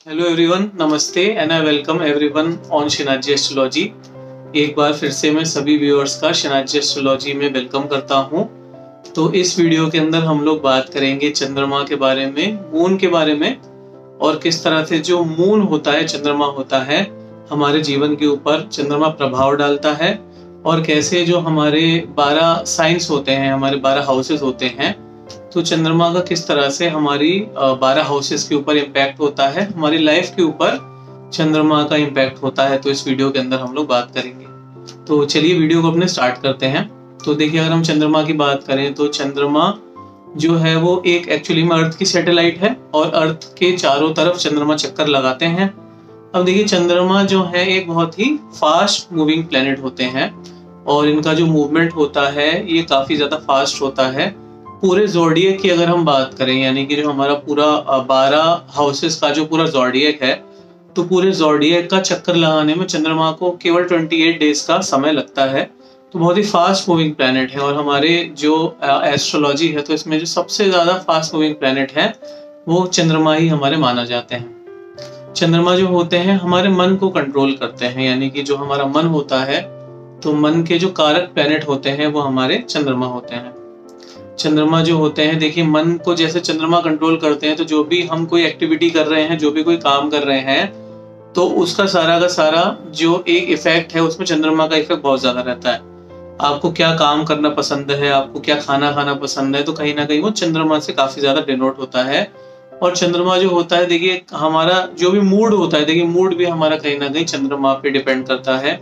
Hello everyone, नमस्ते and I welcome everyone on Shinaji astrology. एक बार फिर से मैं सभी व्यूअर्स का शिनाजी एस्ट्रोलॉजी में वेलकम करता हूं। तो इस वीडियो के अंदर हम लोग बात करेंगे चंद्रमा के बारे में, मून के बारे में, और किस तरह से जो मून होता है, चंद्रमा होता है, हमारे जीवन के ऊपर चंद्रमा प्रभाव डालता है, और कैसे जो हमारे 12 साइंस होते हैं, हमारे 12 हाउसेस होते हैं, तो चंद्रमा का किस तरह से हमारी 12 हाउसेस के ऊपर इम्पैक्ट होता है, हमारी लाइफ के ऊपर चंद्रमा का इम्पैक्ट होता है। तो इस वीडियो के अंदर हम लोग बात करेंगे। तो चलिए वीडियो को अपने स्टार्ट करते हैं। तो देखिए, अगर हम चंद्रमा की बात करें तो चंद्रमा जो है वो एक एक्चुअली में अर्थ की सैटेलाइट है, और अर्थ के चारों तरफ चंद्रमा चक्कर लगाते हैं। अब देखिए, चंद्रमा जो है एक बहुत ही फास्ट मूविंग प्लेनेट होते हैं, और इनका जो मूवमेंट होता है ये काफी ज्यादा फास्ट होता है। पूरे ज़ोडिएक की अगर हम बात करें, यानी कि जो हमारा पूरा 12 हाउसेस का जो पूरा ज़ोडिएक है, तो पूरे ज़ोडिएक का चक्कर लगाने में चंद्रमा को केवल 28 डेज का समय लगता है। तो बहुत ही फास्ट मूविंग प्लैनेट है, और हमारे जो एस्ट्रोलॉजी है तो इसमें जो सबसे ज़्यादा फास्ट मूविंग प्लैनेट है वो चंद्रमा ही हमारे माना जाते हैं। चंद्रमा जो होते हैं हमारे मन को कंट्रोल करते हैं, यानी कि जो हमारा मन होता है, तो मन के जो कारक प्लैनेट होते हैं वो हमारे चंद्रमा होते हैं। चंद्रमा जो होते हैं, देखिए, मन को जैसे चंद्रमा कंट्रोल करते हैं, तो जो भी हम कोई एक्टिविटी कर रहे हैं, जो भी कोई काम कर रहे हैं, तो उसका सारा का सारा जो एक इफेक्ट है उसमें चंद्रमा का इफेक्ट बहुत ज्यादा रहता है। आपको क्या काम करना पसंद है, आपको क्या खाना खाना पसंद है, तो कहीं ना कहीं वो चंद्रमा से काफी ज्यादा डिनोट होता है। और चंद्रमा जो होता है, देखिए, हमारा जो भी मूड होता है, देखिए, मूड भी हमारा कहीं ना कहीं चंद्रमा पे डिपेंड करता है।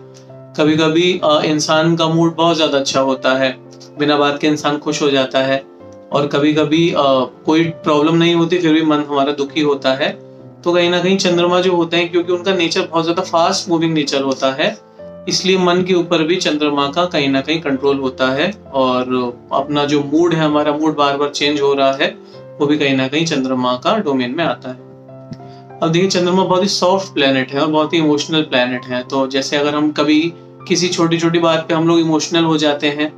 कभी कभी इंसान का मूड बहुत ज्यादा अच्छा होता है, बिना बात के इंसान खुश हो जाता है, और कभी कभी कोई प्रॉब्लम नहीं होती फिर भी मन हमारा दुखी होता है। तो कहीं ना कहीं चंद्रमा जो होते हैं, क्योंकि उनका नेचर बहुत ज्यादा फास्ट मूविंग नेचर होता है, इसलिए मन के ऊपर भी चंद्रमा का कहीं ना कहीं कंट्रोल होता है, और अपना जो मूड है, हमारा मूड बार बार चेंज हो रहा है, वो भी कहीं ना कहीं चंद्रमा का डोमेन में आता है। अब देखिए, चंद्रमा बहुत ही सॉफ्ट प्लेनेट है और बहुत ही इमोशनल प्लेनेट है। तो जैसे अगर हम कभी किसी छोटी छोटी बात पे हम लोग इमोशनल हो जाते हैं,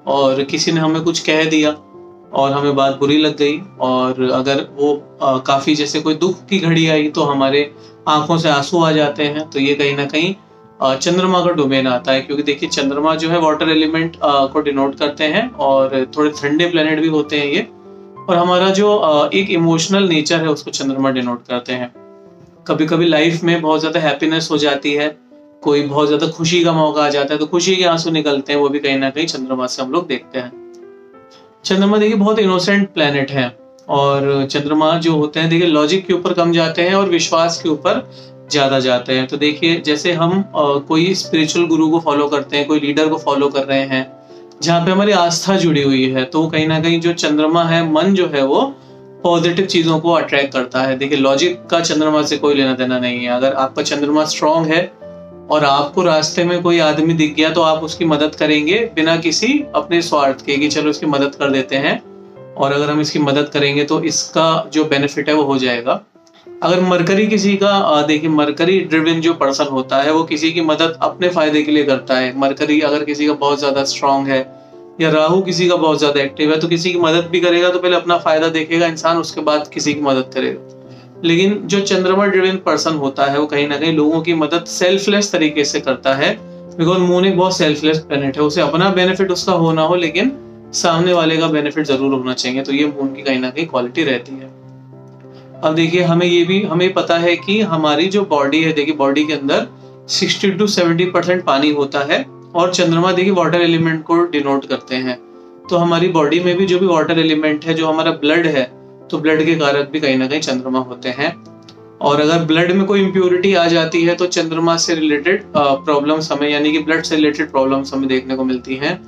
और किसी ने हमें कुछ कह दिया और हमें बात बुरी लग गई, और अगर वो काफी जैसे कोई दुख की घड़ी आई तो हमारे आंखों से आंसू आ जाते हैं, तो ये कहीं ना कहीं चंद्रमा का डोमेन आता है। क्योंकि देखिए, चंद्रमा जो है वाटर एलिमेंट को डिनोट करते हैं, और थोड़े ठंडे प्लेनेट भी होते हैं ये, और हमारा जो एक इमोशनल नेचर है उसको चंद्रमा डिनोट करते हैं। कभी कभी लाइफ में बहुत ज्यादा हैप्पीनेस हो जाती है, कोई बहुत ज्यादा खुशी का मौका आ जाता है, तो खुशी के आंसू निकलते हैं, वो भी कहीं ना कहीं चंद्रमा से हम लोग देखते हैं। चंद्रमा देखिए बहुत इनोसेंट प्लेनेट है, और चंद्रमा जो होते हैं, देखिए, लॉजिक के ऊपर कम जाते हैं और विश्वास के ऊपर ज्यादा जाते हैं। तो देखिए, जैसे हम कोई स्पिरिचुअल गुरु को फॉलो करते हैं, कोई लीडर को फॉलो कर रहे हैं, जहाँ पे हमारी आस्था जुड़ी हुई है, तो कहीं ना कहीं जो चंद्रमा है, मन जो है, वो पॉजिटिव चीजों को अट्रैक्ट करता है। देखिए, लॉजिक का चंद्रमा से कोई लेना देना नहीं है। अगर आपका चंद्रमा स्ट्रांग है और आपको रास्ते में कोई आदमी दिख गया, तो आप उसकी मदद करेंगे बिना किसी अपने स्वार्थ के, कि चलो इसकी मदद कर देते हैं, और अगर हम इसकी मदद करेंगे तो इसका जो बेनिफिट है वो हो जाएगा। अगर मरकरी किसी का, देखिए, मरकरी ड्रिवन जो पर्सन होता है वो किसी की मदद अपने फायदे के लिए करता है। मरकरी अगर किसी का बहुत ज्यादा स्ट्रांग है, या राहु किसी का बहुत ज्यादा एक्टिव है, तो किसी की मदद भी करेगा तो पहले अपना फायदा देखेगा इंसान, उसके बाद किसी की मदद करेगा। लेकिन जो चंद्रमा ड्रिवन पर्सन होता है वो कहीं ना कहीं लोगों की मदद सेल्फलेस तरीके से करता है, बिकॉज मून एक बहुत सेल्फलेस प्लेनेट है। उसे अपना बेनिफिट उसका हो ना हो, लेकिन सामने वाले का बेनिफिट जरूर होना चाहिए। तो ये मून की कहीं ना कहीं क्वालिटी रहती है। अब देखिए, हमें पता है कि हमारी जो बॉडी है, देखिए, बॉडी के अंदर 60 to 70% पानी होता है, और चंद्रमा देखिए वाटर एलिमेंट को डिनोट करते हैं। तो हमारी बॉडी में भी जो भी वाटर एलिमेंट है, जो हमारा ब्लड है, तो ब्लड के कारक भी कहीं ना कहीं चंद्रमा होते हैं। और अगर ब्लड में कोई इम्प्योरिटी आ जाती है तो चंद्रमा से रिलेटेड प्रॉब्लम्स हमें, यानी कि ब्लड से रिलेटेड प्रॉब्लम्स हमें देखने को मिलती हैं।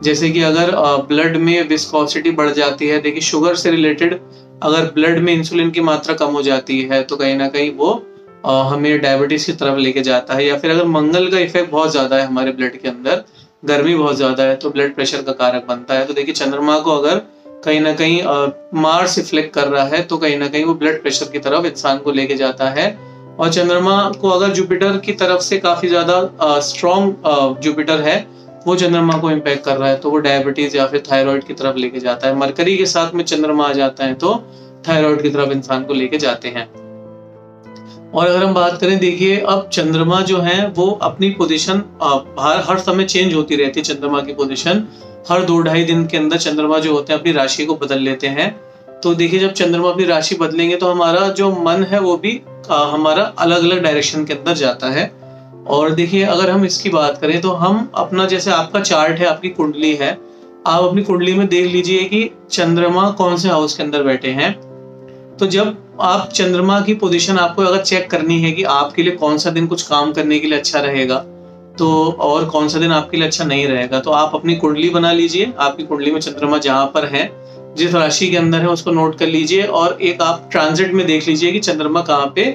जैसे कि अगर ब्लड में विस्कोसिटी बढ़ जाती है, देखिए, शुगर से रिलेटेड, अगर ब्लड में इंसुलिन की मात्रा कम हो जाती है, तो कहीं ना कहीं वो हमें डायबिटीज की तरफ लेके जाता है। या फिर अगर मंगल का इफेक्ट बहुत ज्यादा है हमारे ब्लड के अंदर, गर्मी बहुत ज्यादा है, तो ब्लड प्रेशर का कारक बनता है। तो देखिए, चंद्रमा को अगर कहीं ना कहीं मार्स रिफ्लेक्ट कर रहा है, तो कहीं ना कहीं वो ब्लड प्रेशर की तरफ इंसान को लेके जाता है। और चंद्रमा को अगर जुपिटर की तरफ से काफी ज्यादा स्ट्रॉन्ग जुपिटर है, वो चंद्रमा को इम्पैक्ट कर रहा है, तो वो डायबिटीज या फिर थायराइड की तरफ लेके जाता है। मरकरी के साथ में चंद्रमा आ जाता है तो थायराइड की तरफ इंसान को लेके जाते हैं। और अगर हम बात करें, देखिए अब चंद्रमा जो है वो अपनी पोजीशन हर समय चेंज होती रहती है। चंद्रमा की पोजीशन हर 2-2.5 दिन के अंदर चंद्रमा जो होते हैं अपनी राशि को बदल लेते हैं। तो देखिए जब चंद्रमा अपनी राशि बदलेंगे तो हमारा जो मन है वो भी हमारा अलग अलग डायरेक्शन के अंदर जाता है। और देखिए अगर हम इसकी बात करें तो हम अपना, जैसे आपका चार्ट है, आपकी कुंडली है, आप अपनी कुंडली में देख लीजिए कि चंद्रमा कौन से हाउस के अंदर बैठे हैं। तो जब आप चंद्रमा की पोजीशन आपको अगर चेक करनी है कि आपके लिए कौन सा दिन कुछ काम करने के लिए अच्छा रहेगा तो और कौन सा दिन आपके लिए अच्छा नहीं रहेगा, तो आप अपनी कुंडली बना लीजिए। आपकी कुंडली में चंद्रमा जहां पर है, जिस राशि के अंदर है, उसको नोट कर लीजिए और एक आप ट्रांजिट में देख लीजिए कि चंद्रमा कहाँ पे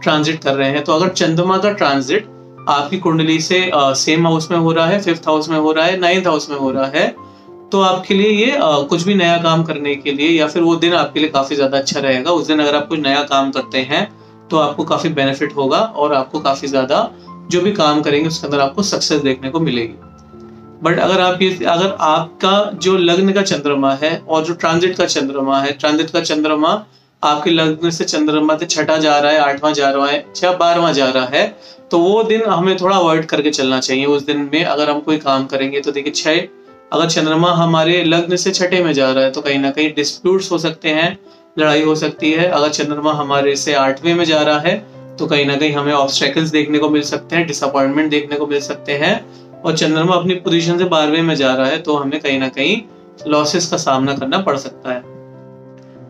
ट्रांजिट कर रहे हैं। तो अगर चंद्रमा का ट्रांजिट आपकी कुंडली से सेम हाउस में हो रहा है, 5th हाउस में हो रहा है, 9th हाउस में हो रहा है, तो आपके लिए ये कुछ भी नया काम करने के लिए या फिर वो दिन आपके लिए काफी ज्यादा अच्छा रहेगा। उस दिन अगर आप कुछ नया काम करते हैं तो आपको काफी बेनिफिट होगा और आपको काफी ज्यादा जो भी काम करेंगे उसके अंदर आपको सक्सेस देखने को मिलेगी। बट अगर आपका जो लग्न का चंद्रमा है और जो ट्रांजिट का चंद्रमा है, ट्रांजिट का चंद्रमा आपके लग्न से चंद्रमा से 6ठा जा रहा है, 8वां जा रहा है या 12वां जा रहा है, तो वो दिन हमें थोड़ा अवॉइड करके चलना चाहिए। उस दिन में अगर हम कोई काम करेंगे तो देखिए 6, अगर चंद्रमा हमारे लग्न से 6ठे में जा रहा है तो कहीं ना कहीं डिस्प्यूट्स हो सकते हैं, लड़ाई हो सकती है। अगर चंद्रमा हमारे से 8वें में जा रहा है तो कहीं ना कहीं हमें ऑब्स्टेकल्स देखने को मिल सकते हैं, डिसअपॉइंटमेंट देखने को मिल सकते हैं। और चंद्रमा अपनी पोजीशन से 12वें में जा रहा है तो हमें कहीं ना कहीं लॉसेस का सामना करना पड़ सकता है।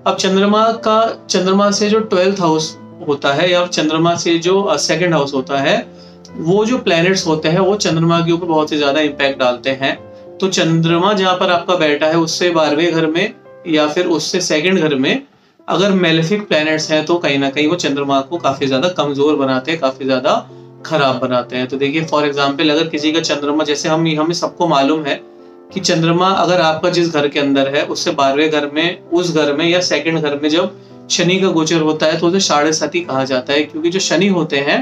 अब चंद्रमा से जो 12th हाउस होता है या चंद्रमा से जो 2nd हाउस होता है, वो जो प्लैनेट्स होते हैं वो चंद्रमा के ऊपर बहुत ही ज्यादा इम्पैक्ट डालते हैं। तो चंद्रमा जहां पर आपका बैठा है उससे 12वें घर में या फिर उससे 2nd घर में अगर मेलेफिक प्लैनेट्स हैं तो कहीं ना कहीं वो चंद्रमा को काफी ज्यादा कमजोर बनाते हैं, काफी ज्यादा खराब बनाते हैं। तो देखिए फॉर एग्जाम्पल, अगर किसी का चंद्रमा, जैसे हमें सबको मालूम है कि चंद्रमा अगर आपका जिस घर के अंदर है उससे 12वें घर में, उस घर में या 2nd घर में जब शनि का गोचर होता है तो उसे साढ़े साती कहा जाता है, क्योंकि जो शनि होते हैं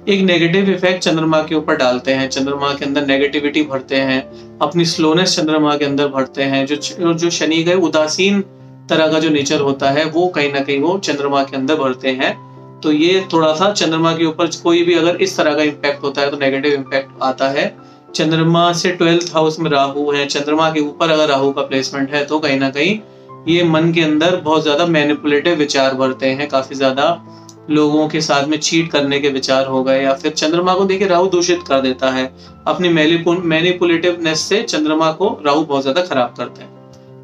एक नेगेटिव इफेक्ट चंद्रमा के ऊपर डालते हैं, चंद्रमा के अंदर नेगेटिविटी भरते हैं, अपनी स्लोनेस चंद्रमा के अंदर भरते हैं। जो शनि का उदासीन तरह का जो नेचर होता है वो कहीं ना कहीं वो चंद्रमा के अंदर भरते हैं। तो ये थोड़ा सा चंद्रमा के ऊपर कोई भी अगर इस तरह का इम्पैक्ट होता है तो नेगेटिव इम्पैक्ट आता है। चंद्रमा से 12th हाउस में राहु है, चंद्रमा के ऊपर अगर राहु का प्लेसमेंट है तो कहीं ना कहीं ये मन के अंदर बहुत ज्यादा मैनिपुलेटिव विचार भरते हैं, काफी ज्यादा लोगों के साथ में चीट करने के विचार हो गए। या फिर चंद्रमा को देखिए राहु दूषित कर देता है, अपनी मैनिपुलेटिवनेस से चंद्रमा को राहु बहुत ज्यादा खराब करता है।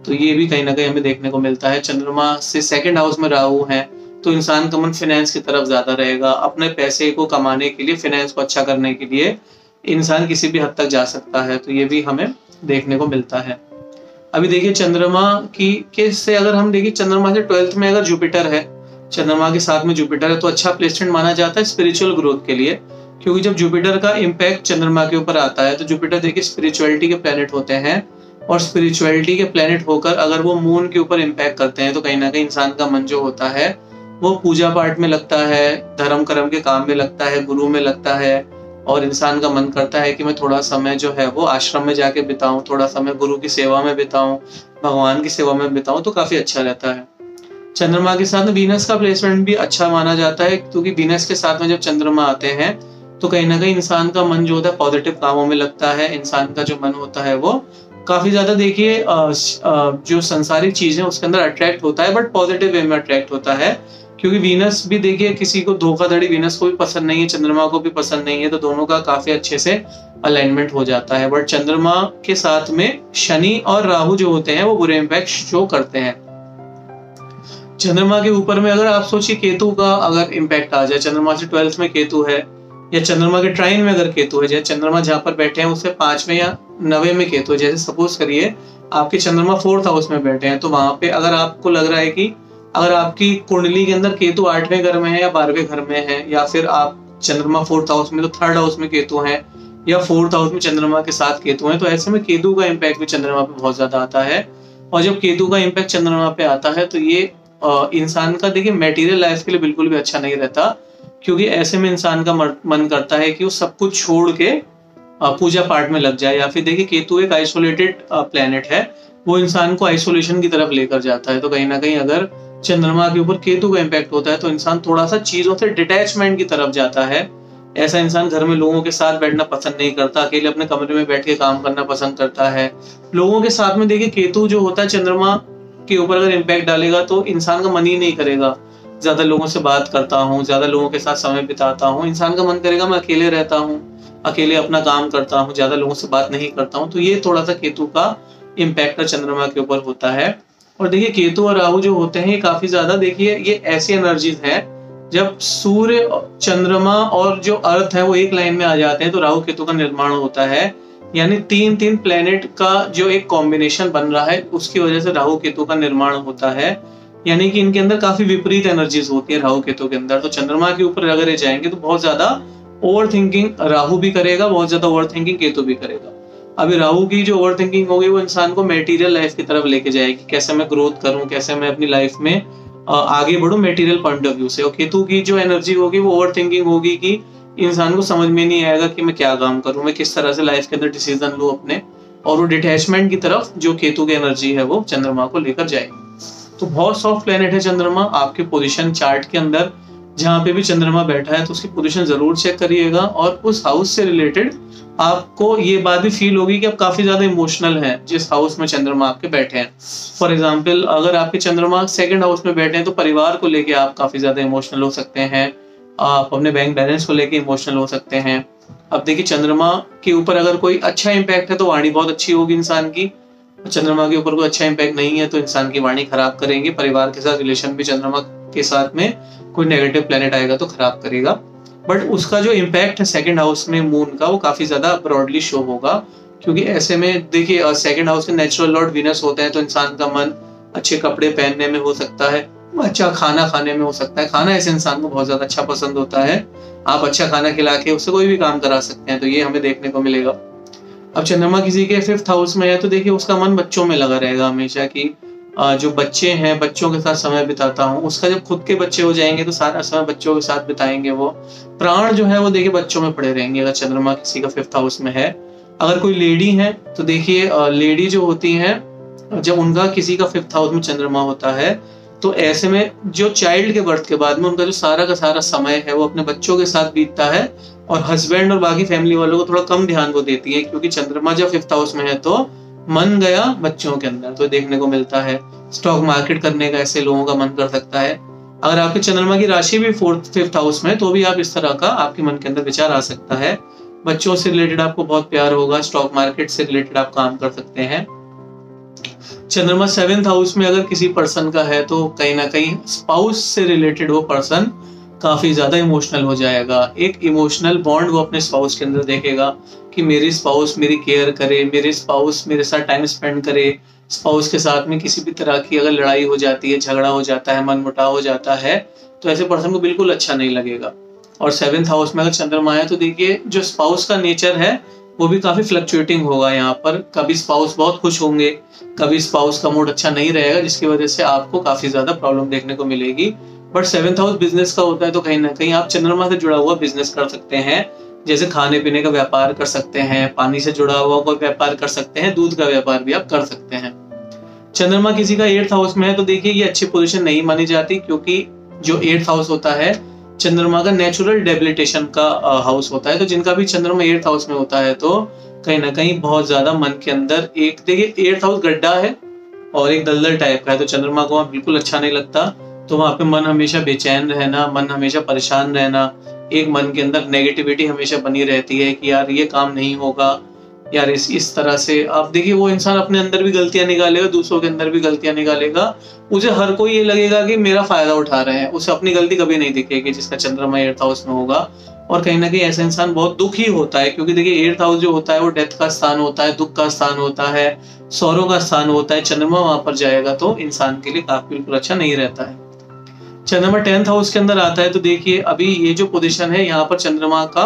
तो ये भी कहीं ना कहीं हमें देखने को मिलता है। चंद्रमा से 2nd हाउस में राहु है तो इंसान का मन फाइनेंस की तरफ ज्यादा रहेगा, अपने पैसे को कमाने के लिए, फाइनेंस को अच्छा करने के लिए इंसान किसी भी हद तक जा सकता है। तो ये भी हमें देखने को मिलता है। अभी देखिए चंद्रमा की से अगर हम देखिए चंद्रमा से 12th में अगर जुपिटर है, चंद्रमा के साथ में जुपिटर है तो अच्छा प्लेसमेंट माना जाता है स्पिरिचुअल ग्रोथ के लिए, क्योंकि जब जुपिटर का इम्पैक्ट चंद्रमा के ऊपर आता है तो जुपिटर देखिए स्पिरिचुअलिटी के प्लेनेट होते हैं और स्पिरिचुअलिटी के प्लेनेट होकर अगर वो मून के ऊपर इम्पैक्ट करते हैं तो कहीं ना कहीं इंसान का मन जो होता है वो पूजा पाठ में लगता है, धर्म कर्म के काम में लगता है, गुरु में लगता है और इंसान का मन करता है कि मैं थोड़ा समय जो है वो आश्रम में जाके बिताऊं, थोड़ा समय गुरु की सेवा में बिताऊं, भगवान की सेवा में बिताऊं, तो काफी अच्छा रहता है। चंद्रमा के साथ में वीनस का प्लेसमेंट भी अच्छा माना जाता है, क्योंकि वीनस के साथ में जब चंद्रमा आते हैं तो कहीं ना कहीं इंसान का मन जो होता है पॉजिटिव कामों में लगता है, इंसान का जो मन होता है वो काफी ज्यादा देखिए जो संसारिक चीजें उसके अंदर अट्रैक्ट होता है, बट पॉजिटिव वे में अट्रैक्ट होता है। क्योंकि वीनस भी देखिए किसी को धोखाधड़ी वीनस को भी पसंद नहीं है, चंद्रमा को भी पसंद नहीं है, तो दोनों का काफी अच्छे से अलाइनमेंट हो जाता है। बट चंद्रमा के साथ में शनि और राहु जो होते हैं वो बुरे इम्पैक्ट शो करते हैं। चंद्रमा के ऊपर में अगर आप सोचिए केतु का अगर इम्पैक्ट आ जाए, चंद्रमा से 12th में केतु है या चंद्रमा के ट्राइन में अगर केतु है, जैसे चंद्रमा जहां पर बैठे हैं उससे 5वें या 9वें में केतु है, जैसे सपोज करिए आपके चंद्रमा 4th हाउस में बैठे हैं, तो वहां पे अगर आपको लग रहा है कि अगर आपकी कुंडली के अंदर केतु 8वें घर में है या 12वें घर में है, या फिर आप चंद्रमा 4th हाउस में तो 3rd हाउस में केतु है या 4th हाउस में चंद्रमा के साथ केतु है, तो ऐसे में केतु का इम्पैक्ट भी चंद्रमा पे बहुत ज्यादा आता है। और जब केतु का इम्पैक्ट चंद्रमा पे आता है तो ये इंसान का देखिए मटेरियल लाइफ के लिए बिल्कुल भी अच्छा नहीं रहता, क्योंकि ऐसे में इंसान का मन करता है कि वो सब कुछ छोड़ के पूजा पाठ में लग जाए। या फिर देखिए केतु एक आइसोलेटेड प्लेनेट है, वो इंसान को आइसोलेशन की तरफ लेकर जाता है। तो कहीं ना कहीं अगर चंद्रमा के ऊपर केतु का इम्पैक्ट होता है तो इंसान थोड़ा सा चीजों से डिटैचमेंट की तरफ जाता है। ऐसा इंसान घर में लोगों के साथ बैठना पसंद नहीं करता, अकेले अपने कमरे में बैठ के काम करना पसंद करता है। लोगों के साथ में देखिए केतु जो होता है चंद्रमा के ऊपर अगर इम्पैक्ट डालेगा तो इंसान का मन ही नहीं करेगा ज्यादा लोगों से बात करता हूँ, ज्यादा लोगों के साथ समय बिताता हूँ। इंसान का मन करेगा मैं अकेले रहता हूँ, अकेले अपना काम करता हूँ, ज्यादा लोगों से बात नहीं करता हूँ। तो ये थोड़ा सा केतु का इम्पैक्ट चंद्रमा के ऊपर होता है। और देखिए केतु और राहु जो होते हैं ये काफी ज्यादा, देखिए ये ऐसी एनर्जीज है जब सूर्य, चंद्रमा और जो अर्थ है वो एक लाइन में आ जाते हैं तो राहु केतु का निर्माण होता है। यानी तीन तीन प्लेनेट का जो एक कॉम्बिनेशन बन रहा है उसकी वजह से राहु केतु का निर्माण होता है। यानी कि इनके अंदर काफी विपरीत एनर्जीज होती है राहु केतु के अंदर। तो चंद्रमा के ऊपर अगर ये जाएंगे तो बहुत ज्यादा ओवर थिंकिंग राहु भी करेगा, बहुत ज्यादा ओवर थिंकिंग केतु भी करेगा। अभी राहु की जो ओवर थिंकिंग होगी वो इंसान को मेटीरियल लाइफ की तरफ लेके जाएगी, कैसे मैं ग्रोथ करूं, कैसे मैं अपनी लाइफ में आगे बढ़ूं मेटीरियल पॉइंट ऑफ व्यू से। और केतु की जो एनर्जी होगी वो ओवर थिंकिंग होगी कि इंसान को समझ में नहीं आएगा कि मैं क्या काम करूं, मैं किस तरह से लाइफ के अंदर डिसीजन लूं अपने, और वो डिटैचमेंट की तरफ जो केतु की एनर्जी है वो चंद्रमा को लेकर जाएगी। तो बहुत सॉफ्ट प्लेनेट है चंद्रमा। आपके पोजीशन चार्ट के अंदर जहां पे भी चंद्रमा बैठा है तो उसकी पोजीशन जरूर चेक करिएगा, और उस हाउस से रिलेटेड आपको ये बात भी फील होगी कि आप काफी ज्यादा इमोशनल हैं जिस हाउस में चंद्रमा आपके बैठे हैं। फॉर एग्जाम्पल अगर आपके चंद्रमा सेकंड हाउस में बैठे हैं तो परिवार को लेके आप काफी ज्यादा इमोशनल हो सकते हैं, आप अपने बैंक बैलेंस को लेके इमोशनल हो सकते हैं। अब देखिए चंद्रमा के ऊपर अगर कोई अच्छा इम्पैक्ट है तो वाणी बहुत अच्छी होगी इंसान की, चंद्रमा के ऊपर कोई अच्छा इम्पैक्ट नहीं है तो इंसान की वाणी खराब करेंगे। परिवार के साथ रिलेशन भी चंद्रमा के साथ में कोई नेगेटिव प्लेनेट आएगा तो खराब करेगा। बट उसका जो इम्पैक्ट है सेकंड हाउस में मून का वो काफी ज्यादा ब्रॉडली शो होगा, क्योंकि ऐसे में देखिए सेकंड हाउस के नेचुरल लॉर्ड वीनस होते हैं तो इंसान का मन अच्छे कपड़े पहनने में हो सकता है, अच्छा खाना खाने में हो सकता है। खाना ऐसे इंसान को बहुत ज्यादा अच्छा पसंद होता है, आप अच्छा खाना खिला के उससे कोई भी काम करा सकते हैं, तो ये हमें देखने को मिलेगा। अब चंद्रमा किसी के फिफ्थ हाउस में है तो देखिए उसका मन बच्चों में लगा रहेगा हमेशा कि जो बच्चे हैं बच्चों के साथ समय बिताता हूँ। उसका जब खुद के बच्चे हो जाएंगे तो सारा समय बच्चों के साथ बिताएंगे, वो प्राण जो है वो देखिए बच्चों में पड़े रहेंगे अगर चंद्रमा किसी का फिफ्थ हाउस में है। अगर कोई लेडी है तो देखिए लेडी जो होती है जब उनका किसी का फिफ्थ हाउस में चंद्रमा होता है तो ऐसे में जो चाइल्ड के बर्थ के बाद में उनका जो सारा का सारा समय है वो अपने बच्चों के साथ बीतता है, और हस्बैंड और बाकी फैमिली वालों को थोड़ा कम ध्यान वो देती है, क्योंकि चंद्रमा जब फिफ्थ हाउस में है तो मन गया बच्चों के अंदर, तो देखने को मिलता है। स्टॉक मार्केट करने का ऐसे लोगों का मन कर सकता है। अगर आपके चंद्रमा की राशि भी फिफ्थ हाउस में तो भी आप इस तरह का आपके मन के अंदर विचार आ सकता है। बच्चों से रिलेटेड आपको बहुत प्यार होगा, स्टॉक मार्केट से रिलेटेड आप काम कर सकते हैं। चंद्रमा सेवेंथ हाउस में अगर किसी पर्सन का है तो कहीं ना कहीं स्पाउस से रिलेटेड वो पर्सन काफी ज्यादा इमोशनल हो जाएगा। एक इमोशनल बॉन्ड वो अपने स्पाउस के अंदर देखेगा कि मेरी स्पाउस मेरी केयर करे, मेरे स्पाउस मेरे साथ टाइम स्पेंड करे। स्पाउस के साथ में किसी भी तरह की अगर लड़ाई हो जाती है, झगड़ा हो जाता है, मनमुटाव हो जाता है तो ऐसे पर्सन को बिल्कुल अच्छा नहीं लगेगा। और सेवेंथ हाउस में अगर चंद्रमा है तो देखिए जो स्पाउस का नेचर है वो भी काफी फ्लक्चुएटिंग होगा। यहाँ पर कभी स्पाउस बहुत खुश होंगे, कभी स्पाउस का मूड अच्छा नहीं रहेगा, जिसकी वजह से आपको काफी ज्यादा प्रॉब्लम देखने को मिलेगी। बट सेवेंथ हाउस बिजनेस का होता है तो कहीं ना कहीं आप चंद्रमा से जुड़ा हुआ बिजनेस कर सकते हैं, जैसे खाने पीने का व्यापार कर सकते हैं, पानी से जुड़ा हुआ कोई व्यापार कर सकते हैं, दूध का व्यापार भी आप कर सकते हैं। चंद्रमा किसी का 8th हाउस में है तो देखिए ये अच्छी पोजीशन नहीं मानी जाती, क्योंकि जो 8th हाउस होता है चंद्रमा का नेचुरल डेबिलिटेशन का हाउस होता है। तो जिनका भी चंद्रमा 8th हाउस में होता है तो कहीं ना कहीं बहुत ज्यादा मन के अंदर एक देखिए 8th हाउस गड्ढा है और एक दलदल टाइप का है, तो चंद्रमा को वहाँ बिल्कुल अच्छा नहीं लगता। तो वहाँ पे मन हमेशा बेचैन रहना, मन हमेशा परेशान रहना, एक मन के अंदर नेगेटिविटी हमेशा बनी रहती है कि यार ये काम नहीं होगा, यार इस तरह से आप देखिए वो इंसान अपने अंदर भी गलतियां निकालेगा, दूसरों के अंदर भी गलतियां निकालेगा। उसे हर कोई ये लगेगा कि मेरा फायदा उठा रहे हैं, उसे अपनी गलती कभी नहीं दिखेगी जिसका चंद्रमा 8th हाउस में होगा। और कहीं ना कहीं ऐसा इंसान बहुत दुखी होता है, क्योंकि देखिए 8th हाउस जो होता है वो डेथ का स्थान होता है, दुख का स्थान होता है, सौरों का स्थान होता है। चंद्रमा वहां पर जाएगा तो इंसान के लिए काफी बिल्कुल अच्छा नहीं रहता है। चंद्रमा 10th हाउस के अंदर आता है तो देखिए अभी ये जो पोजीशन है यहाँ पर चंद्रमा का,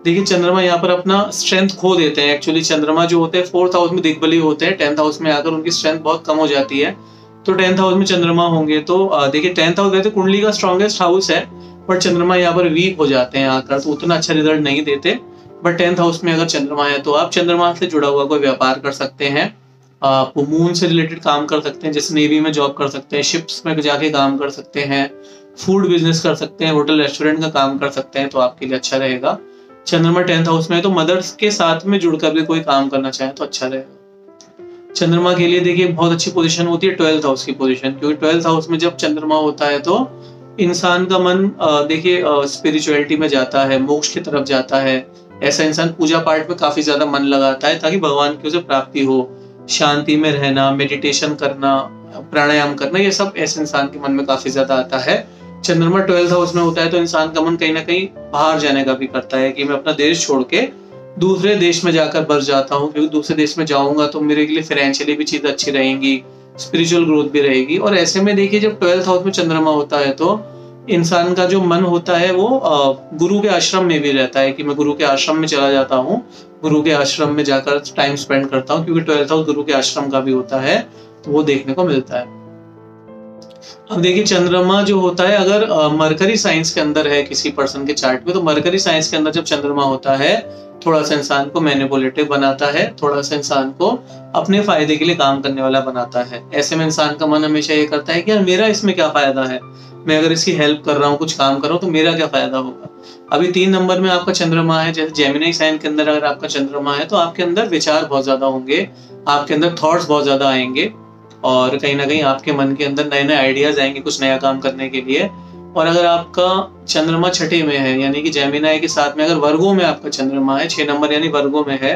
देखिए चंद्रमा यहाँ पर अपना स्ट्रेंथ खो देते हैं। एक्चुअली चंद्रमा जो होते हैं 4th हाउस में दिग्बली होते हैं, 10th हाउस में आकर उनकी स्ट्रेंथ बहुत कम हो जाती है। तो 10th हाउस में चंद्रमा होंगे तो देखिए 10th हाउस वैसे कुंडली का स्ट्रॉन्गेस्ट हाउस है, बट चंद्रमा यहाँ पर वीक हो जाते हैं आकर, तो उतना अच्छा रिजल्ट नहीं देते। बट 10th हाउस में अगर चंद्रमा है तो आप चंद्रमा से जुड़ा हुआ कोई व्यापार कर सकते हैं। आप मून से रिलेटेड काम कर सकते हैं, जैसे नेवी में जॉब कर सकते हैं, शिप्स में जाके काम कर सकते हैं, फूड बिजनेस कर सकते हैं, होटल रेस्टोरेंट का काम कर सकते हैं, तो आपके लिए अच्छा रहेगा। चंद्रमा 10th हाउस में है तो मदर्स के साथ में जुड़कर भी कोई काम करना चाहे तो अच्छा रहेगा। चंद्रमा के लिए देखिए बहुत अच्छी पोजीशन होती है 12th हाउस की पोजीशन, क्योंकि 12th हाउस में जब चंद्रमा होता है तो इंसान का मन देखिए स्पिरिचुअलिटी में जाता है, मोक्ष की तरफ जाता है। ऐसा इंसान पूजा पाठ में काफी ज्यादा मन लगाता है ताकि भगवान की उसे प्राप्ति हो। शांति में रहना, मेडिटेशन करना, प्राणायाम करना, ये सब ऐसे इंसान के मन में काफी ज्यादा आता है। चंद्रमा 12th हाउस में होता है तो इंसान का मन कहीं ना कहीं बाहर जाने का भी करता है कि मैं अपना देश छोड़ के दूसरे देश में जाकर बस जाता हूँ, क्योंकि दूसरे देश में जाऊंगा तो मेरे लिए फाइनेंशियली भी चीजें अच्छी रहेंगी, स्पिरिचुअल ग्रोथ भी रहेगी। और ऐसे में देखिए जब 12th हाउस में चंद्रमा होता है तो इंसान का जो मन होता है वो गुरु के आश्रम में भी रहता है कि मैं गुरु के आश्रम में चला जाता हूँ, गुरु के आश्रम में जाकर टाइम स्पेंड करता हूँ, क्योंकि 12th हाउस गुरु के आश्रम का भी होता है, तो वो देखने को मिलता है। अब देखिए चंद्रमा जो होता है अगर मरकरी साइंस के अंदर है किसी पर्सन के चार्ट में, तो मरकरी साइंस के अंदर जब चंद्रमा होता है थोड़ा सा इंसान को मैनिपुलेटिव बनाता है, थोड़ा सा इंसान को अपने फायदे के लिए काम करने वाला बनाता है। ऐसे में इंसान का मन हमेशा ये करता है कि यार मेरा इसमें क्या फायदा है, मैं अगर इसकी हेल्प कर रहा हूँ, कुछ काम कर रहा हूँ, तो मेरा क्या फायदा होगा। अभी 3 नंबर में आपका चंद्रमा है, जैसे जेमिनी साइन के अंदर अगर आपका चंद्रमा है तो आपके अंदर विचार बहुत ज्यादा होंगे, आपके अंदर थॉट्स बहुत ज्यादा आएंगे और कहीं ना कहीं आपके मन के अंदर नए नए आइडियाज आएंगे कुछ नया काम करने के लिए। और अगर आपका चंद्रमा छठे में है यानी कि जेमिनी के साथ में अगर वर्गो में आपका चंद्रमा है, 6 नंबर यानी वर्गो में है,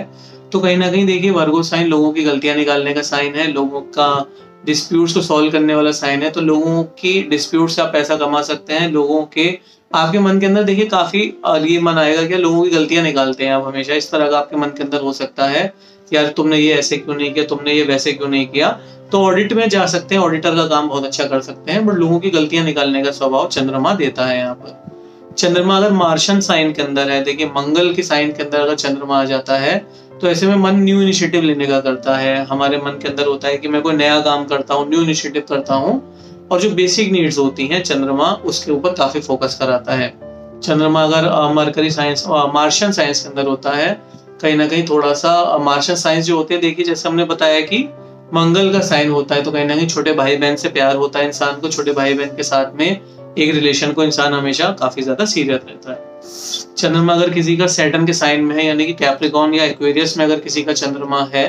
तो कहीं ना कहीं देखिए वर्गो साइन लोगों की गलतियां निकालने का साइन है, लोगों का डिस्प्यूट्स को सॉल्व करने वाला साइन है। तो लोगों की डिस्प्यूट से आप पैसा कमा सकते हैं, लोगों के आपके मन के अंदर देखिए काफी ये मन आएगा कि लोगों की गलतियां निकालते हैं आप हमेशा, इस तरह का आपके मन के अंदर हो सकता है, यार तुमने ये ऐसे क्यों नहीं किया, तुमने ये वैसे क्यों नहीं किया। तो ऑडिट में जा सकते हैं, ऑडिटर का काम बहुत अच्छा कर सकते हैं, बट लोगों की गलतियां निकालने का स्वभाव चंद्रमा देता है। यहाँ पर चंद्रमा अगर मार्शन साइन के अंदर है, देखिए मंगल के साइन के अंदर अगर चंद्रमा आ जाता है तो ऐसे में मन न्यू इनिशिएटिव लेने का करता है। हमारे मन के अंदर होता है कि मैं कोई नया काम करता हूँ, न्यू इनिशिएटिव करता हूँ, और जो बेसिक नीड्स होती हैं चंद्रमा उसके ऊपर काफी फोकस कराता है। चंद्रमा अगर मरकरी साइंस मार्शन साइंस के अंदर होता है, कहीं ना कहीं थोड़ा सा मार्शन साइंस जो होते हैं, देखिए जैसे हमने बताया कि मंगल का साइन होता है तो कहीं ना कहीं छोटे भाई बहन से प्यार होता है इंसान को, छोटे भाई बहन के साथ में एक रिलेशन को इंसान हमेशा काफी ज्यादा सीरियस रहता है। चंद्रमा अगर किसी का सैटर्न के साइन में है यानी कि कैप्रिकॉर्न या एक्वेरियस में अगर किसी का चंद्रमा है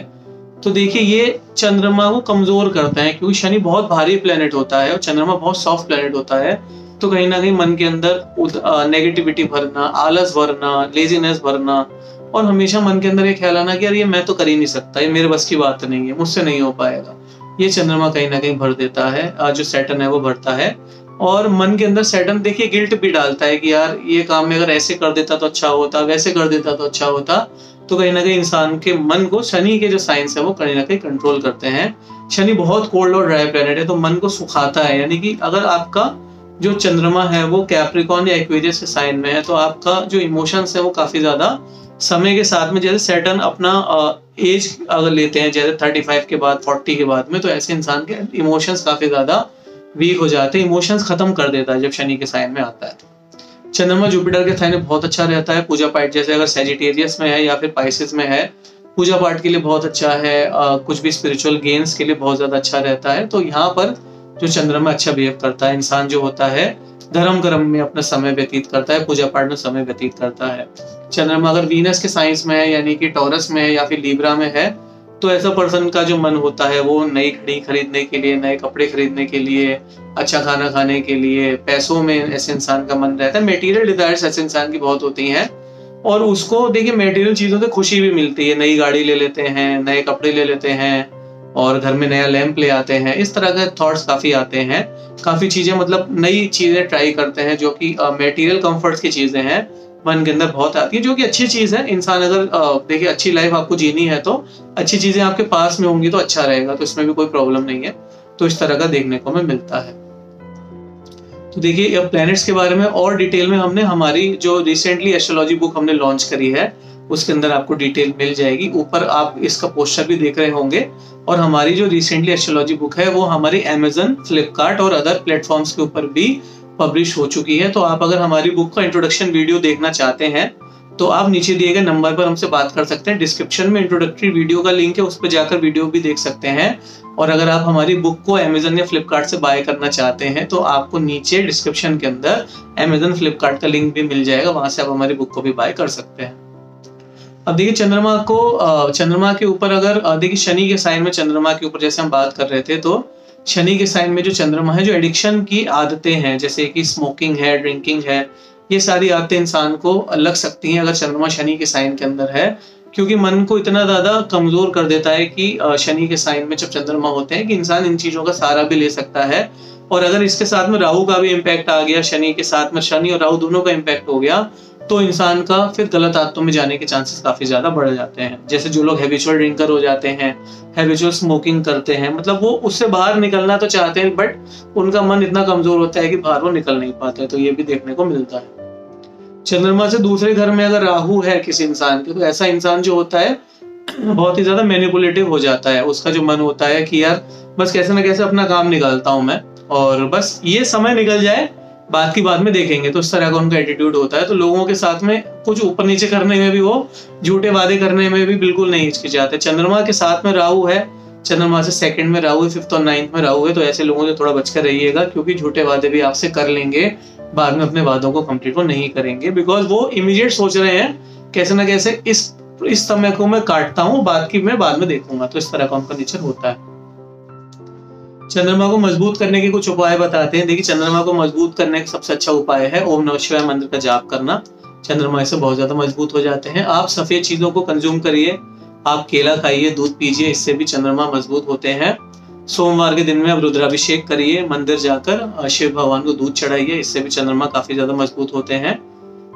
तो देखिए ये चंद्रमा को कमजोर करता है, क्योंकि शनि बहुत भारी प्लेनेट होता है और चंद्रमा बहुत सॉफ्ट प्लेनेट होता है। तो कहीं ना कहीं मन के अंदर नेगेटिविटी भरना, आलस भरना, लेजीनेस भरना, और हमेशा मन के अंदर ये ख्याल आना कि यार ये मैं तो कर ही नहीं सकता, ये मेरे बस की बात नहीं है, मुझसे नहीं हो पाएगा, ये चंद्रमा कहीं ना कहीं भर देता है, जो सैटर्न है वो भरता है। और मन के अंदर सैटर्न देखिए गिल्ट भी डालता है कि यार ये काम में अगर ऐसे कर देता तो अच्छा होता, वैसे कर देता तो अच्छा होता। तो कहीं ना कहीं इंसान के मन को शनि के जो साइंस है वो कहीं ना कहीं कंट्रोल करते हैं। शनि बहुत कोल्ड और ड्राई प्लेनेट है तो मन को सुखाता है, यानी कि अगर आपका जो चंद्रमा है वो कैप्रिकॉर्न या एक्वेरियस के साइन में है तो आपका जो इमोशंस है वो काफी ज्यादा समय के साथ में, जैसे सैटर्न अपना एज अगर लेते हैं जैसे 35 के बाद 40 के बाद में, तो ऐसे इंसान के इमोशंस काफी ज्यादा वीक हो जाते हैं, इमोशंस खत्म कर देता है जब शनि के साइन में आता है। चंद्रमा जुपिटर के साइन में बहुत अच्छा रहता है पूजा पाठ, जैसे अगर सैजिटेरियस में है या फिर पाइसेस में है, पूजा पाठ के लिए बहुत अच्छा है, कुछ भी स्पिरिचुअल गेन्स के लिए बहुत ज्यादा अच्छा रहता है। तो यहाँ पर जो चंद्रमा अच्छा बिहेव करता है, इंसान जो होता है धर्म कर्म में अपना समय व्यतीत करता है, पूजा पाठ में समय व्यतीत करता है। चंद्रमा अगर वीनस के साइंस में है यानी कि टॉरस में है या फिर लीब्रा में है, तो ऐसा पर्सन का जो मन होता है वो नई घड़ी खरीदने के लिए, नए कपड़े खरीदने के लिए, अच्छा खाना खाने के लिए, पैसों में ऐसे इंसान का मन रहता है। मेटीरियल डिजायर्स ऐसे इंसान की बहुत होती हैं और उसको देखिए मेटीरियल चीजों से खुशी भी मिलती है, नई गाड़ी ले लेते हैं, नए कपड़े ले लेते हैं और घर में नया लैंप ले आते हैं, इस तरह के थॉट्स काफी आते हैं। काफी चीजें मतलब नई चीजें ट्राई करते हैं जो कि मेटीरियल कंफर्ट्स की चीजें हैं, मन के अंदर बहुत आती है, जो कि अच्छी चीज है। इंसान अगर देखिए अच्छी लाइफ आपको जीनी है तो अच्छी चीजें आपके पास में होंगी तो अच्छा रहेगा, तो इसमें भी कोई प्रॉब्लम नहीं है। तो इस तरह का देखने को हमें मिलता है। तो देखिए अब प्लैनेट्स के बारे में और डिटेल में हमने हमारी जो रिसेंटली एस्ट्रोलॉजी बुक हमने लॉन्च करी है उसके अंदर आपको डिटेल मिल जाएगी। ऊपर आप इसका पोस्टर भी देख रहे होंगे। और हमारी जो रिसेंटली एस्ट्रोलॉजी बुक है वो हमारी Amazon, फ्लिपकार्ट और अदर प्लेटफॉर्म्स के ऊपर भी पब्लिश हो चुकी है। तो आप अगर हमारी बुक का इंट्रोडक्शन वीडियो देखना चाहते हैं तो आप नीचे दिए गए नंबर पर हमसे बात कर सकते हैं। डिस्क्रिप्शन में इंट्रोडक्टरी वीडियो का लिंक है, उस पर जाकर वीडियो भी देख सकते हैं। और अगर आप हमारी बुक को अमेजन या फ्लिपकार्ट से बाय करना चाहते हैं तो आपको नीचे डिस्क्रिप्शन के अंदर अमेजन फ्लिपकार्ट का लिंक भी मिल जाएगा, वहां से आप हमारी बुक को भी बाय कर सकते हैं। अब देखिए चंद्रमा के ऊपर अगर देखिए शनि के साइन में चंद्रमा के ऊपर जैसे हम बात कर रहे थे, तो शनि के साइन में जो चंद्रमा है, जो एडिक्शन की आदतें हैं जैसे कि स्मोकिंग है, ड्रिंकिंग है, ये सारी आदतें इंसान को लग सकती हैं अगर चंद्रमा शनि के साइन के अंदर है, क्योंकि मन को इतना ज्यादा कमजोर कर देता है कि शनि के साइन में जब चंद्रमा होते हैं कि इंसान इन चीजों का सहारा भी ले सकता है। और अगर इसके साथ में राहु का भी इम्पैक्ट आ गया, शनि के साथ में शनि और राहु दोनों का इम्पैक्ट हो गया, तो इंसान का फिर गलत आदतों में जाने के चांसेस काफी ज्यादा बढ़ जाते हैं। जैसे जो लोग हैबिचुअल ड्रिंकर हो जाते हैं, हैबिचुअल स्मोकिंग करते हैं, मतलब वो उससे बाहर निकलना तो चाहते हैं बट उनका मन इतना कमजोर होता है कि बाहर वो निकल नहीं पाते हैं, तो ये भी देखने को मिलता है। चंद्रमा से दूसरे घर में अगर राहु है किसी इंसान के, तो ऐसा इंसान जो होता है बहुत ही ज्यादा मैनिपुलेटिव हो जाता है। उसका जो मन होता है कि यार बस कैसे ना कैसे अपना काम निकालता हूं मैं, और बस ये समय निकल जाए, बात की बाद में देखेंगे, तो इस तरह का उनका एटीट्यूड होता है। तो लोगों के साथ में कुछ ऊपर नीचे करने में भी, वो झूठे वादे करने में भी बिल्कुल नहीं हिचकिचाते। चंद्रमा के साथ में राहु है, चंद्रमा से सेकंड में राहु है, 5th और 9th में राहु है, तो ऐसे लोगों से थोड़ा बचकर रहिएगा, क्योंकि झूठे वादे भी आपसे कर लेंगे, बाद में अपने वादों को कंप्लीट वो नहीं करेंगे, बिकॉज वो इमीडिएट सोच रहे हैं कैसे ना कैसे इस समय को मैं काटता हूँ, मैं बाद में देखूंगा, तो इस तरह का उनका नेचर होता है। चंद्रमा को मजबूत करने के कुछ उपाय बताते हैं। देखिए चंद्रमा को मजबूत करने का सबसे अच्छा उपाय है ओम नमः शिवाय मंत्र का जाप करना। चंद्रमा इससे बहुत ज्यादा मजबूत हो जाते हैं। आप सफेद चीजों को कंज्यूम करिए, आप केला खाइए, दूध पीजिए, इससे भी चंद्रमा मजबूत होते हैं। सोमवार के दिन में आप रुद्राभिषेक करिए, मंदिर जाकर शिव भगवान को दूध चढ़ाइए, इससे भी चंद्रमा काफी ज्यादा मजबूत होते हैं।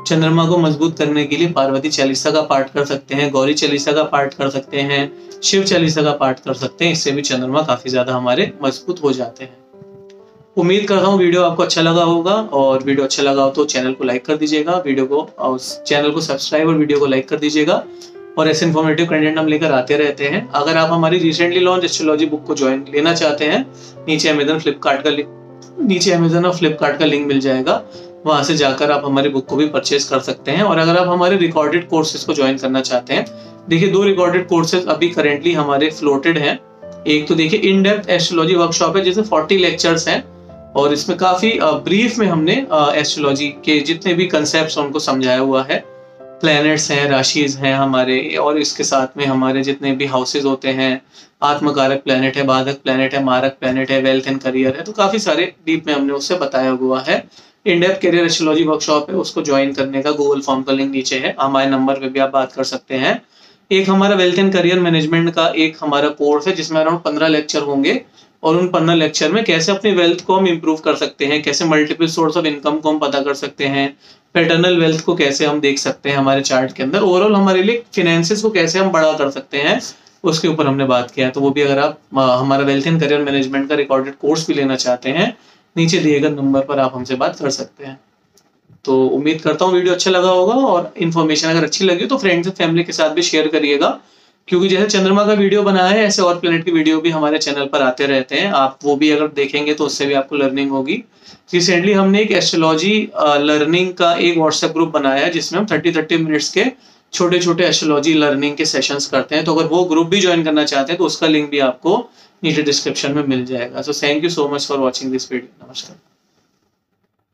चंद्रमा को मजबूत करने के लिए पार्वती चालीसा का पाठ कर सकते हैं, गौरी चालीसा का पाठ कर सकते हैं, शिव चालीसा का पाठ कर सकते हैं, इससे भी चंद्रमा काफी ज्यादा हमारे मजबूत हो जाते हैं। उम्मीद करता हूँ वीडियो आपको अच्छा लगा होगा, और वीडियो अच्छा लगा हो तो चैनल को लाइक कर दीजिएगा, चैनल को सब्सक्राइब और वीडियो को लाइक कर दीजिएगा। और ऐसे इन्फॉर्मेटिव कंटेंट हम लेकर आते रहते हैं। अगर आप हमारी रिसेंटली लॉन्च एस्ट्रोलॉजी बुक को ज्वाइन लेना चाहते हैं, नीचे अमेजन और फ्लिपकार्ट का लिंक मिल जाएगा, वहां से जाकर आप हमारी बुक को भी परचेज कर सकते हैं। और अगर आप हमारे रिकॉर्डेड कोर्सेज को ज्वाइन करना चाहते हैं, देखिए 2 रिकॉर्डेड कोर्सेज अभी करेंटली हमारे फ्लोटेड हैं। एक तो देखिए इन डेप्थ एस्ट्रोलॉजी वर्कशॉप है, जिसमें 40 लेक्चर्स हैं, और इसमें काफी ब्रीफ में हमने एस्ट्रोलॉजी के जितने भी कंसेप्ट उनको समझाया हुआ है। प्लैनेट्स हैं, राशिज हैं हमारे, और इसके साथ में हमारे जितने भी हाउसेज होते हैं, आत्मकारक प्लैनेट है, बाधक प्लैनेट है, मारक प्लैनेट है, वेल्थ एंड करियर है, तो काफी सारे डीप में हमने उससे बताया हुआ है। In depth career astrology workshop है, उसको ज्वाइन करने का गूगल फॉर्म का लिंक नीचे है, हमारे नंबर पे भी आप बात कर सकते हैं। एक हमारा वेल्थ एंड करियर मैनेजमेंट का एक हमारा कोर्स है, जिसमें अराउंड 15 लेक्चर होंगे, और उन 15 लेक्चर में कैसे अपनी वेल्थ को हम इंप्रूव कर सकते हैं, कैसे मल्टीपल सोर्स ऑफ इनकम को हम पता कर सकते हैं, पैटर्नल वेल्थ को कैसे हम देख सकते हैं हमारे चार्ट के अंदर, ओवरऑल हमारे लिए फिनेंसेस को कैसे हम बड़ा कर सकते हैं, उसके ऊपर हमने बात किया है। तो वो भी अगर आप हमारा वेल्थ एंड करियर मैनेजमेंट का रिकॉर्डेड कोर्स भी लेना चाहते हैं, नीचे दिए गए नंबर पर आप हमसे बात कर सकते हैं। तो उम्मीद करता हूँ वीडियो अच्छा लगा होगा, और इन्फॉर्मेशन अगर अच्छी लगी तो फ्रेंड्स एंड फैमिली के साथ भी शेयर करिएगा, क्योंकि जैसे चंद्रमा का वीडियो बनाया है, ऐसे और प्लेनेट की वीडियो भी हमारे चैनल पर आते रहते हैं। आप वो भी अगर देखेंगे तो उससे भी आपको लर्निंग होगी। रिसेंटली हमने एक एस्ट्रोलॉजी लर्निंग का एक व्हाट्सएप ग्रुप बनाया है, जिसमें हम 30-30 मिनट्स के छोटे छोटे एस्ट्रोलॉजी लर्निंग के सेशंस करते हैं। तो अगर वो ग्रुप भी ज्वाइन करना चाहते हैं तो उसका लिंक भी आपको नीचे डिस्क्रिप्शन में मिल जाएगा। So thank you so much for watching this video. नमस्कार।